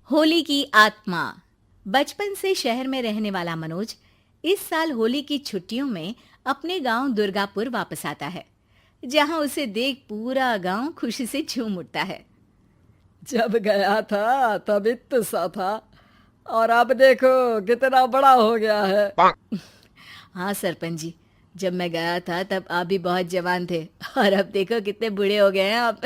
होली की आत्मा। बचपन से शहर में रहने वाला मनोज इस साल होली की छुट्टियों में अपने गांव दुर्गापुर वापस आता है, जहां उसे देख पूरा गांव खुशी से झूम उठता है। जब गया था तब इतना सा था और अब देखो कितना बड़ा हो गया है। हाँ सरपंच जी, जब मैं गया था तब आप भी बहुत जवान थे और अब देखो कितने बूढ़े हो गए हैं आप।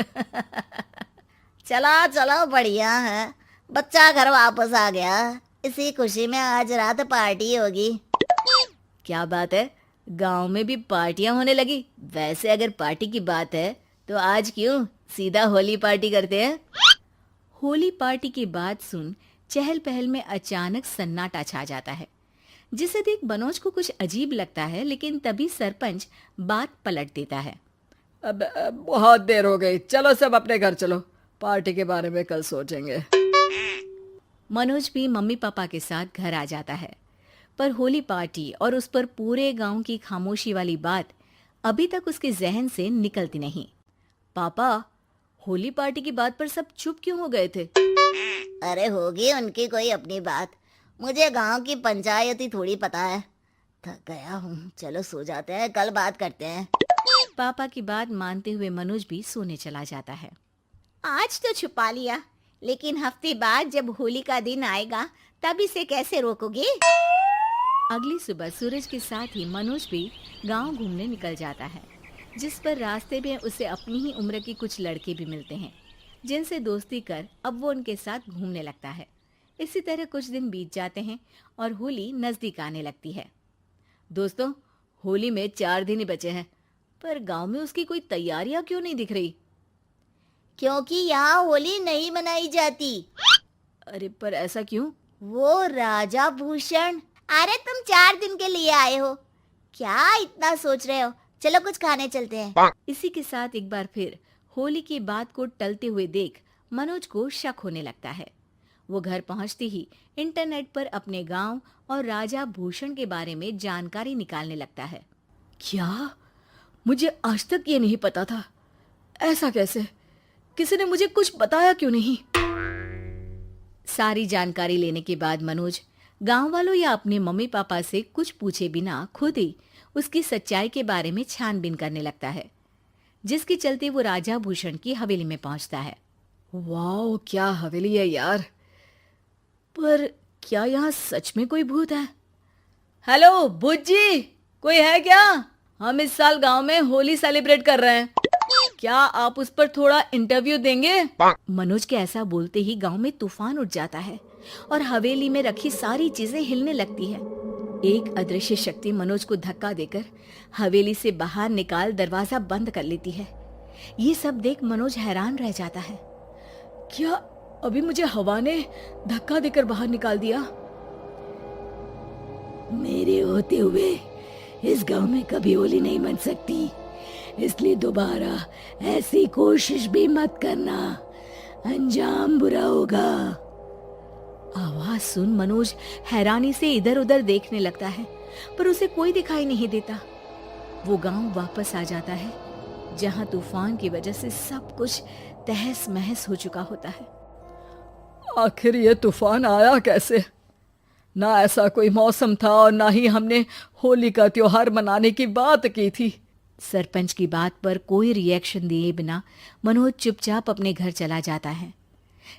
चलो चलो बढ़िया है। बच्चा घर वापस आ गया। इसी खुशी में आज रात पार्टी होगी। क्या बात है, गांव में भी पार्टियां होने लगी। वैसे अगर पार्टी की बात है तो आज क्यों सीधा होली पार्टी करते हैं। होली पार्टी की बात सुन चहल पहल में अचानक सन्नाटा छा जाता है, जिसे देख मनोज को कुछ अजीब लगता है, लेकिन तभी सरपंच बात पलट देता है। अब बहुत देर हो गई, चलो सब अपने घर चलो, पार्टी के बारे में कल सोचेंगे। मनोज भी मम्मी पापा के साथ घर आ जाता है, पर होली पार्टी और उस पर पूरे गांव की खामोशी वाली बात अभी तक उसके जहन से निकलती नहीं। पापा, होली पार्टी की बात पर सब चुप क्यों हो गए थे? अरे होगी उनकी कोई अपनी बात। मुझे गांव की पंचायत ही थोड़ी पता है। थक गया हूँ, चलो सो जाते हैं, कल बात करते हैं। पापा की बात मानते हुए मनोज भी सोने चला जाता है। आज तो छुपा लिया, लेकिन हफ्ते बाद जब होली का दिन आएगा तब इसे कैसे रोकोगे? अगली सुबह सूरज के साथ ही मनोज भी गांव घूमने निकल जाता है, जिस पर रास्ते में उसे अपनी ही उम्र के कुछ लड़के भी मिलते हैं, जिनसे दोस्ती कर अब वो उनके साथ घूमने लगता है। इसी तरह कुछ दिन बीत जाते हैं और होली नजदीक आने लगती है। दोस्तों, होली में 4 दिन ही बचे हैं, पर गांव में उसकी कोई तैयारियां क्यों नहीं दिख रही? क्योंकि यहाँ होली नहीं मनाई जाती। अरे पर ऐसा क्यों? वो राजा भूषण। अरे तुम 4 दिन के लिए आए हो, क्या इतना सोच रहे हो? चलो कुछ खाने चलते हैं। इसी के साथ एक बार फिर होली की बात को टलते हुए देख मनोज को शक होने लगता है। वो घर पहुंचते ही इंटरनेट पर अपने गांव और राजा भूषण के बारे में जानकारी निकालने लगता है। क्या? मुझे आज तक ये नहीं पता था। ऐसा कैसे? किसी ने मुझे कुछ बताया क्यों नहीं? सारी जानकारी लेने के बाद मनोज गांव वालों या अपने मम्मी पापा से कुछ पूछे बिना खुद ही उसकी सच्चाई के बारे में छानबीन करने लगता है, जिसके चलते वो राजा भूषण की हवेली में पहुंचता है। वाह, क्या हवेली है यार। पर क्या यहाँ सच में कोई भूत है? हेलो भूत जी, कोई है क्या? हम इस साल गांव में होली सेलिब्रेट कर रहे हैं, क्या आप उस पर थोड़ा इंटरव्यू देंगे? मनोज के ऐसा बोलते ही गांव में तूफान उठ जाता है और हवेली में रखी सारी चीजें हिलने लगती है। एक अदृश्य शक्ति मनोज को धक्का देकर हवेली से बाहर निकाल दरवाजा बंद कर लेती है। ये सब देख मनोज हैरान रह जाता है। क्या अभी मुझे हवा ने धक्का देकर बाहर निकाल दिया? मेरे होते हुए इस गांव में कभी होली नहीं मन सकती, इसलिए दोबारा ऐसी कोशिश भी मत करना, अंजाम बुरा होगा। आवाज सुन मनोज हैरानी से इधर उधर देखने लगता है, पर उसे कोई दिखाई नहीं देता। वो गांव वापस आ जाता है, जहां तूफान की वजह से सब कुछ तहस महस हो चुका होता है। आखिर ये तूफान आया कैसे? ना ऐसा कोई मौसम था और ना ही हमने होली का त्योहार मनाने की बात की थी। सरपंच की बात पर कोई रिएक्शन दिए बिना मनोज चुपचाप अपने घर चला जाता है।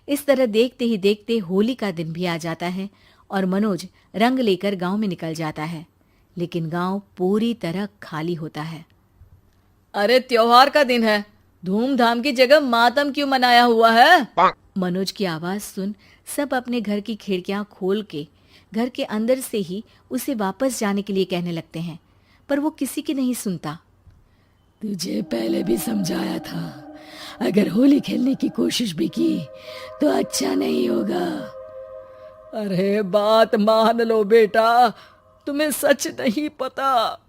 इस तरह देखते ही देखते होली का दिन भी आ जाता है और मनोज रंग लेकर गांव में निकल जाता है, लेकिन गांव पूरी तरह खाली होता है। अरे त्योहार का दिन है, धूमधाम की जगह मातम क्यों मनाया हुआ है? मनोज की आवाज सुन सब अपने घर की खिड़कियां खोल के घर के अंदर से ही उसे वापस जाने के लिए कहने लगते हैं, पर वो किसी की नहीं सुनता। तुझे पहले भी समझाया था, अगर होली खेलने की कोशिश भी की तो अच्छा नहीं होगा। अरे बात मान लो बेटा, तुम्हें सच नहीं पता।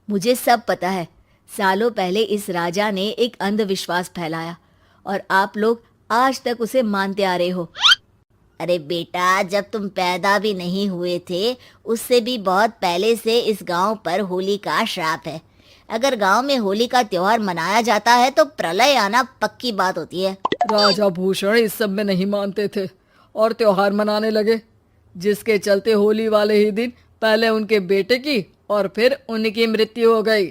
मुझे सब पता है। सालों पहले इस राजा ने एक अंधविश्वास फैलाया और आप लोग आज तक उसे मानते आ रहे हो। अरे बेटा, जब तुम पैदा भी नहीं हुए थे उससे भी बहुत पहले से इस गांव पर होली का श्राप है। अगर गांव में होली का त्योहार मनाया जाता है तो प्रलय आना पक्की बात होती है। राजा भूषण इस सब में नहीं मानते थे और त्योहार मनाने लगे, जिसके चलते होली वाले ही दिन पहले उनके बेटे की और फिर उनकी मृत्यु हो गई।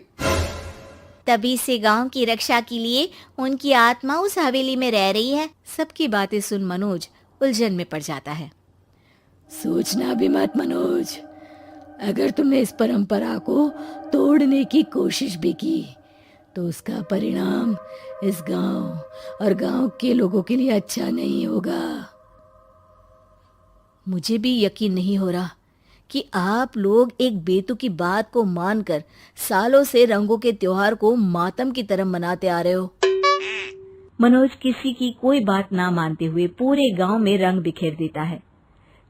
तभी से गांव की रक्षा के लिए उनकी आत्मा उस हवेली में रह रही है। सबकी बातें सुन मनोज उलझन में पड़ जाता है। सोचना भी मत मनोज, अगर तुमने इस परंपरा को तोड़ने की कोशिश भी की तो उसका परिणाम इस गांव और गांव के लोगों के लिए अच्छा नहीं होगा। मुझे भी यकीन नहीं हो रहा कि आप लोग एक बेतुकी बात को मानकर सालों से रंगों के त्योहार को मातम की तरह मनाते आ रहे हो। मनोज किसी की कोई बात ना मानते हुए पूरे गांव में रंग बिखेर देता है,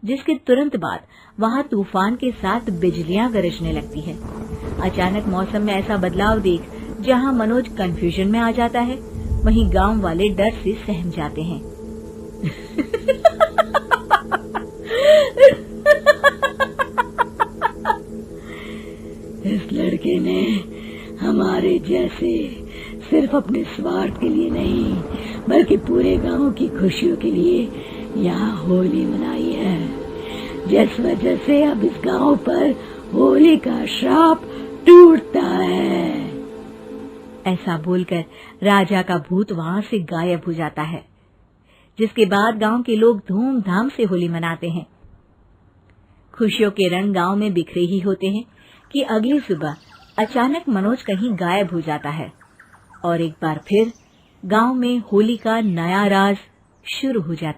जिसके तुरंत बाद वहां तूफान के साथ बिजलियां गरजने लगती है। अचानक मौसम में ऐसा बदलाव देख जहां मनोज कंफ्यूजन में आ जाता है, वहीं गांव वाले डर से सहम जाते हैं। इस लड़के ने हमारे जैसे सिर्फ अपने स्वार्थ के लिए नहीं बल्कि पूरे गांव की खुशियों के लिए यहाँ होली मनाई है, जिस वजह से अब इस गांव पर होली का श्राप टूटता है। ऐसा बोलकर राजा का भूत वहां से गायब हो जाता है, जिसके बाद गांव के लोग धूमधाम से होली मनाते हैं। खुशियों के रंग गांव में बिखरे ही होते हैं कि अगली सुबह अचानक मनोज कहीं गायब हो जाता है और एक बार फिर गांव में होली का नया राज शुरू हो जाता है।